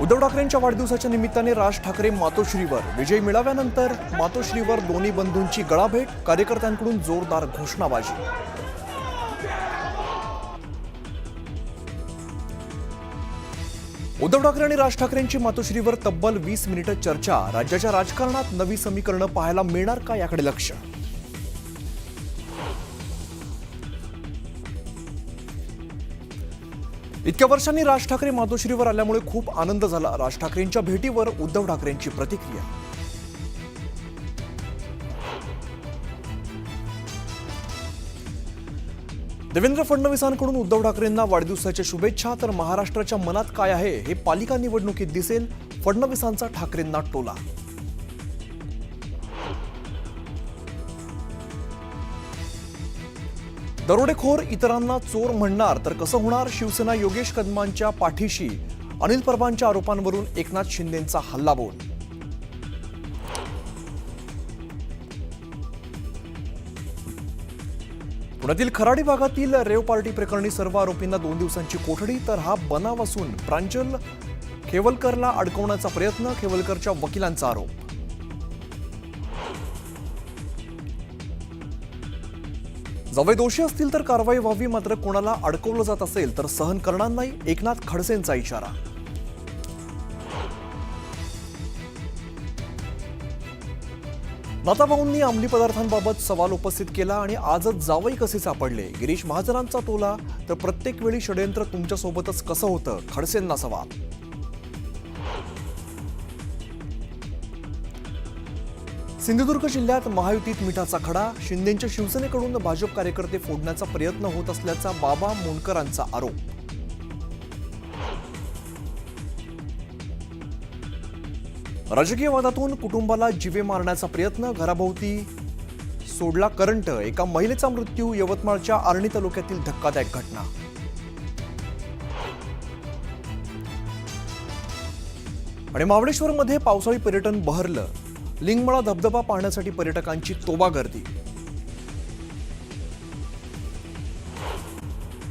उद्धव ठाकरेंच्या वाढदिवसाच्या निमित्ताने राज ठाकरे मातोश्रीवर विजय मिळाल्यानंतर मातोश्रीवर दोन्ही बंधूंची गळाभेट, कार्यकर्त्यांकडून जोरदार घोषणाबाजी। उद्धव ठाकरे आणि राज ठाकरेंची मातोश्रीवर तब्बल 20 मिनिटं चर्चा। राज्याच्या राजकारणात नवी समीकरणं पाहायला मिळणार का याकडे लक्ष। इतक्या वर्षांनी राज ठाकरे मातोश्रीवर आल्यामुळे खूप आनंद झाला। राज ठाकरेंच्या भेटीवर उद्धव ठाकरेंची प्रतिक्रिया। देवेंद्र फडणवीसांकडून उद्धव ठाकरेंना वाढदिवसाच्या शुभेच्छा। तर महाराष्ट्राच्या मनात काय आहे हे पालिका निवडणुकीत दिसेल, फडणवीसांचा ठाकरेंना टोला। दरोडेखोर इतरांना चोर म्हणणार तर कसं होणार। शिवसेना योगेश कदमांच्या पाठीशी, अनिल परबांच्या आरोपांवरून एकनाथ शिंदेंचा हल्लाबोल। पुण्यातील खराडी भागातील रेव पार्टी प्रकरणी सर्व आरोपींना 2 दिवसांची कोठडी। तर हा बनाव असून प्रांजल खेवलकरला अडकवण्याचा प्रयत्न, खेवलकरच्या वकिलांचा आरोप। जवळ दोषी असतील तर कारवाई व्हावी, मात्र कोणाला अडकवलं जात असेल तर सहन करणार नाही, एकनाथ खडसेंचा इशारा। नाताभाऊंनी अंमली पदार्थांबाबत सवाल उपस्थित केला आणि आजच जावई कसे सापडले। गिरीश महाजनांचा टोला, तर प्रत्येक वेळी षडयंत्र तुमच्यासोबतच कसं होतं, खडसेंना सवाल। सिंधुदुर्ग जिल्ह्यात महायुतीत मिठाचा खडा, शिंदेंच्या शिवसेनेकडून भाजप कार्यकर्ते फोडण्याचा प्रयत्न होत असल्याचा बाबा मोंडकरांचा आरोप। राजकीय वादातून कुटुंबाला जीवे मारण्याचा प्रयत्न, घराभोवती सोडला करंट, एका महिलेचा मृत्यू। यवतमाळच्या आर्णी तालुक्यातील धक्कादायक घटना। आणि महाबळेश्वरमध्ये पावसाळी पर्यटन बहरलं, लिंगमळा धबधबा पाहण्यासाठी पर्यटकांची तोबा गर्दी।